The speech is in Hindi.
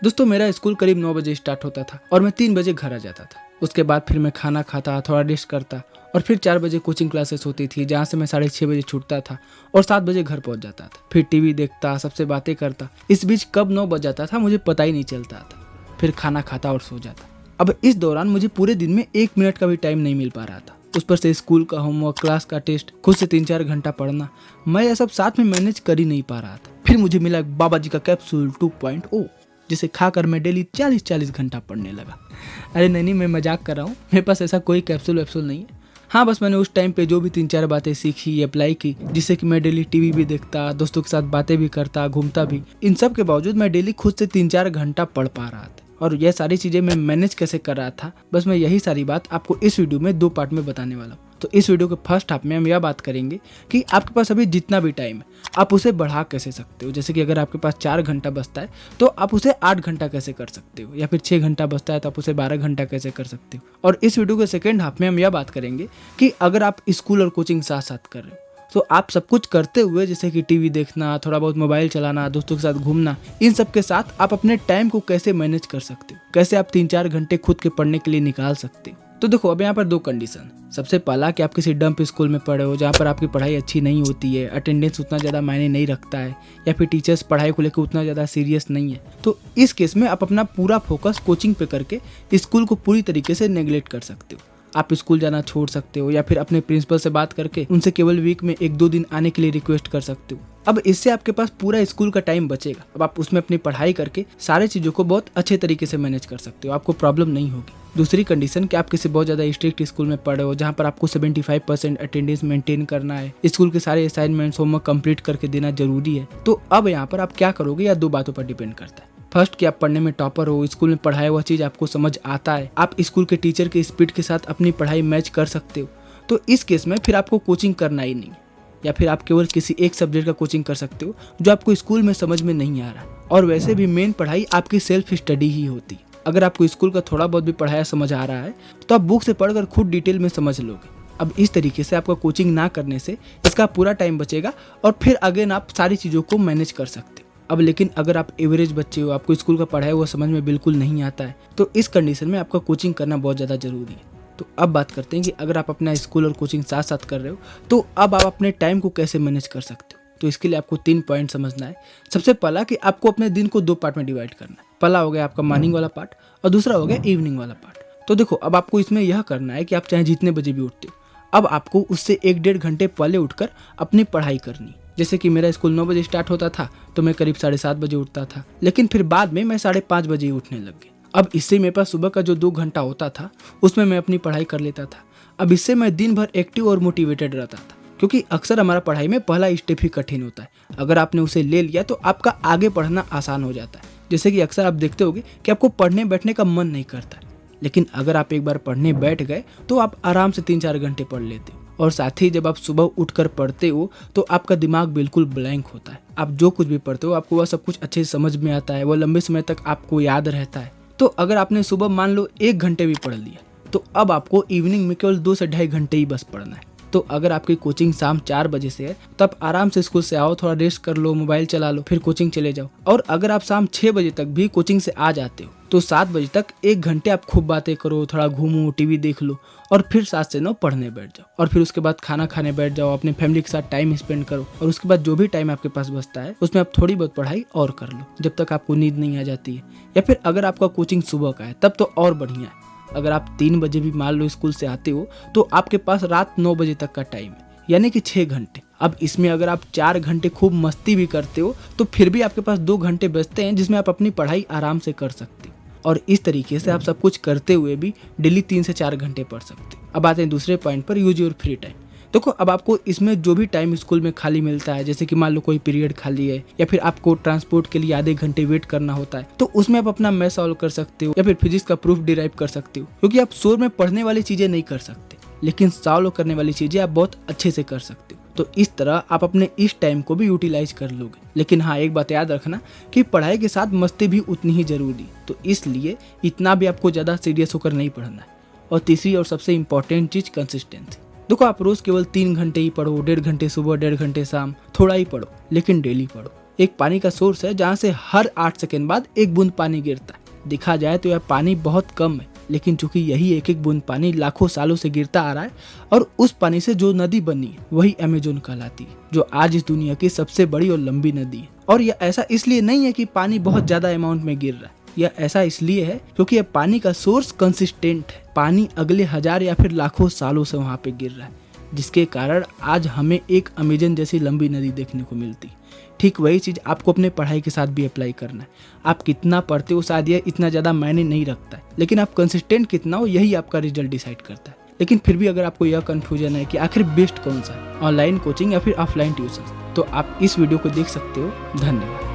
दोस्तों मेरा स्कूल करीब 9 बजे स्टार्ट होता था और मैं 3 बजे घर आ जाता था। उसके बाद फिर मैं खाना खाता, थोड़ा रेस्ट करता और फिर 4 बजे कोचिंग क्लासेस होती थी जहाँ से मैं 6:30 बजे छूटता था और 7 बजे घर पहुँच जाता था। फिर टीवी देखता, सबसे बातें करता। इस बीच कब 9 बज जाता था मुझे पता ही नहीं चलता था। फिर खाना खाता और सो जाता। अब इस दौरान मुझे पूरे दिन में 1 मिनट का भी टाइम नहीं मिल पा रहा था। उस पर से स्कूल का होमवर्क, क्लास का टेस्ट, खुद से 3-4 घंटा पढ़ना, मैं यह सब साथ में मैनेज कर ही नहीं पा रहा था। फिर मुझे मिला बाबा जी का कैप्सूल 2.0, जिसे खाकर मैं डेली 40-40 घंटा पढ़ने लगा। अरे नहीं, मैं मजाक कर रहा हूँ। मेरे पास ऐसा कोई कैप्सूल वैप्सूल नहीं है। हाँ, बस मैंने उस टाइम पे जो भी 3-4 बातें सीखी, अप्लाई की, जिससे कि मैं डेली टीवी भी देखता, दोस्तों के साथ बातें भी करता, घूमता भी। इन सब के बावजूद मैं डेली खुद से 3-4 घंटा पढ़ पा रहा था। और यह सारी चीज़ें मैं मैनेज कैसे कर रहा था, बस मैं यही सारी बात आपको इस वीडियो में 2 पार्ट में बताने वाला हूँ। तो इस वीडियो के फर्स्ट हाफ में हम यह बात करेंगे कि आपके पास अभी जितना भी टाइम है आप उसे बढ़ा कैसे सकते हो। जैसे कि अगर आपके पास 4 घंटा बचता है तो आप उसे 8 घंटा कैसे कर सकते हो, या फिर 6 घंटा बचता है तो आप उसे 12 घंटा कैसे कर सकते हो। और इस वीडियो के सेकेंड हाफ में हम यह बात करेंगे कि अगर आप स्कूल और कोचिंग साथ साथ कर रहे हो तो आप सब कुछ करते हुए, जैसे कि टीवी देखना, थोड़ा बहुत मोबाइल चलाना, दोस्तों के साथ घूमना, इन सब के साथ आप अपने टाइम को कैसे मैनेज कर सकते हो, कैसे आप 3-4 घंटे खुद के पढ़ने के लिए निकाल सकते हो। तो देखो, अब यहाँ पर 2 कंडीशन। सबसे पहला कि आप किसी डंप स्कूल में पढ़े हो जहाँ पर आपकी पढ़ाई अच्छी नहीं होती है, अटेंडेंस उतना ज़्यादा मायने नहीं रखता है, या फिर टीचर्स पढ़ाई को लेकर उतना ज़्यादा सीरियस नहीं है। तो इस केस में आप अपना पूरा फोकस कोचिंग पे करके स्कूल को पूरी तरीके से नेग्लेक्ट कर सकते हो। आप स्कूल जाना छोड़ सकते हो, या फिर अपने प्रिंसिपल से बात करके उनसे केवल वीक में 1-2 दिन आने के लिए रिक्वेस्ट कर सकते हो। अब इससे आपके पास पूरा स्कूल का टाइम बचेगा। अब आप उसमें अपनी पढ़ाई करके सारे चीज़ों को बहुत अच्छे तरीके से मैनेज कर सकते हो, आपको प्रॉब्लम नहीं होगी। दूसरी कंडीशन कि आप किसी बहुत ज़्यादा स्ट्रिक्ट स्कूल में पढ़े हो जहाँ पर आपको 75% अटेंडेंस मेंटेन करना है, स्कूल के सारे असाइनमेंट्स, होमवर्क कंप्लीट करके देना जरूरी है। तो अब यहाँ पर आप क्या करोगे, या 2 बातों पर डिपेंड करता है। फर्स्ट कि आप पढ़ने में टॉपर हो, स्कूल में पढ़ाया हुआ चीज़ आपको समझ आता है, आप स्कूल के टीचर के स्पीड के साथ अपनी पढ़ाई मैच कर सकते हो। तो इस केस में फिर आपको कोचिंग करना ही नहीं, या फिर आप केवल किसी एक सब्जेक्ट का कोचिंग कर सकते हो जो आपको स्कूल में समझ में नहीं आ रहा। और वैसे भी मेन पढ़ाई आपकी सेल्फ स्टडी ही होती है। अगर आपको स्कूल का थोड़ा बहुत भी पढ़ाया समझ आ रहा है तो आप बुक से पढ़कर खुद डिटेल में समझ लोगे। अब इस तरीके से आपका कोचिंग ना करने से इसका पूरा टाइम बचेगा और फिर अगेन आप सारी चीज़ों को मैनेज कर सकते हो। अब लेकिन अगर आप एवरेज बच्चे हो, आपको स्कूल का पढ़ाया हुआ समझ में बिल्कुल नहीं आता है, तो इस कंडीशन में आपका कोचिंग करना बहुत ज़्यादा जरूरी है। तो अब बात करते हैं कि अगर आप अपना स्कूल और कोचिंग साथ साथ कर रहे हो तो अब आप अपने टाइम को कैसे मैनेज कर सकते हो। तो इसके लिए आपको 3 पॉइंट समझना है। सबसे पहला कि आपको अपने दिन को 2 पार्ट में डिवाइड करना है। पहला हो गया आपका मॉर्निंग वाला पार्ट और दूसरा हो गया इवनिंग वाला पार्ट। तो देखो, अब आपको इसमें यह करना है कि आप चाहे जितने बजे भी उठते हो, अब आपको उससे 1-1.5 घंटे पहले उठकर अपनी पढ़ाई करनी। जैसे कि मेरा स्कूल 9 बजे स्टार्ट होता था तो मैं करीब 7:30 बजे उठता था, लेकिन फिर बाद में मैं 5:30 बजे ही उठने लग गया। अब इससे मेरे पास सुबह का जो 2 घंटा होता था उसमें मैं अपनी पढ़ाई कर लेता था। अब इससे मैं दिन भर एक्टिव और मोटिवेटेड रहता था, क्योंकि अक्सर हमारा पढ़ाई में पहला स्टेप ही कठिन होता है। अगर आपने उसे ले लिया तो आपका आगे पढ़ना आसान हो जाता है। जैसे कि अक्सर आप देखते होगे कि आपको पढ़ने बैठने का मन नहीं करता, लेकिन अगर आप एक बार पढ़ने बैठ गए तो आप आराम से 3-4 घंटे पढ़ लेते हो। और साथ ही जब आप सुबह उठकर पढ़ते हो तो आपका दिमाग बिल्कुल ब्लैंक होता है। आप जो कुछ भी पढ़ते हो आपको वह सब कुछ अच्छे से समझ में आता है, वो लंबे समय तक आपको याद रहता है। तो अगर आपने सुबह मान लो 1 घंटे भी पढ़ लिया तो अब आपको इवनिंग में केवल 2 से 2.5 घंटे ही बस पढ़ना है। तो अगर आपकी कोचिंग शाम 4 बजे से है तो आप आराम से स्कूल से आओ, थोड़ा रेस्ट कर लो, मोबाइल चला लो, फिर कोचिंग चले जाओ। और अगर आप शाम 6 बजे तक भी कोचिंग से आ जाते हो तो 7 बजे तक 1 घंटे आप खूब बातें करो, थोड़ा घूमो, टीवी देख लो और फिर 7 से 9 पढ़ने बैठ जाओ। और फिर उसके बाद खाना खाने बैठ जाओ, अपने फैमिली के साथ टाइम स्पेंड करो। और उसके बाद जो भी टाइम आपके पास बचता है उसमें आप थोड़ी बहुत पढ़ाई और कर लो जब तक आपको नींद नहीं आ जाती है। या फिर अगर आपका कोचिंग सुबह का है तब तो और बढ़िया है। अगर आप 3 बजे भी मान लो स्कूल से आते हो तो आपके पास रात 9 बजे तक का टाइम है, यानी कि 6 घंटे। अब इसमें अगर आप 4 घंटे खूब मस्ती भी करते हो तो फिर भी आपके पास 2 घंटे बचते हैं जिसमें आप अपनी पढ़ाई आराम से कर सकते हो। और इस तरीके से आप सब कुछ करते हुए भी डेली 3 से 4 घंटे पढ़ सकते हो। अब आते हैं दूसरे पॉइंट पर, यूज योर फ्री टाइम। देखो, अब आपको इसमें जो भी टाइम स्कूल में खाली मिलता है, जैसे कि मान लो कोई पीरियड खाली है या फिर आपको ट्रांसपोर्ट के लिए आधे घंटे वेट करना होता है, तो उसमें आप अपना मैथ सॉल्व कर सकते हो या फिर फिजिक्स का प्रूफ डिराइव कर सकते हो। क्योंकि आप शोर में पढ़ने वाली चीजें नहीं कर सकते, लेकिन सॉल्व करने वाली चीजें आप बहुत अच्छे से कर सकते हो। तो इस तरह आप अपने इस टाइम को भी यूटिलाइज कर लोगे। लेकिन हाँ, एक बात याद रखना कि पढ़ाई के साथ मस्ती भी उतनी ही जरूरी, तो इसलिए इतना भी आपको ज़्यादा सीरियस होकर नहीं पढ़ना है। और तीसरी और सबसे इम्पॉर्टेंट चीज़, कंसिस्टेंसी। देखो, आप रोज़ केवल 3 घंटे ही पढ़ो, 1.5 घंटे सुबह, 1.5 घंटे शाम, थोड़ा ही पढ़ो लेकिन डेली पढ़ो। एक पानी का सोर्स है जहाँ से हर 8 सेकंड बाद एक बूंद पानी गिरता है। देखा जाए तो यह पानी बहुत कम है, लेकिन चूंकि यही एक एक बूंद पानी लाखों सालों से गिरता आ रहा है और उस पानी से जो नदी बनी है वही अमेज़न कहलाती है, जो आज इस दुनिया की सबसे बड़ी और लंबी नदी है। और यह ऐसा इसलिए नहीं है कि पानी बहुत ज्यादा अमाउंट में गिर रहा है, यह ऐसा इसलिए है क्योंकि यह पानी का सोर्स कंसिस्टेंट है। पानी अगले 1000 या फिर लाखों सालों से वहाँ पे गिर रहा है, जिसके कारण आज हमें एक अमेज़न जैसी लंबी नदी देखने को मिलती। ठीक वही चीज़ आपको अपने पढ़ाई के साथ भी अप्लाई करना है। आप कितना पढ़ते हो शायद यह इतना ज़्यादा मायने नहीं रखता है, लेकिन आप कंसिस्टेंट कितना हो यही आपका रिजल्ट डिसाइड करता है। लेकिन फिर भी अगर आपको यह कन्फ्यूजन है कि आखिर बेस्ट कौन सा है, ऑनलाइन कोचिंग या फिर ऑफलाइन ट्यूशन, तो आप इस वीडियो को देख सकते हो। धन्यवाद।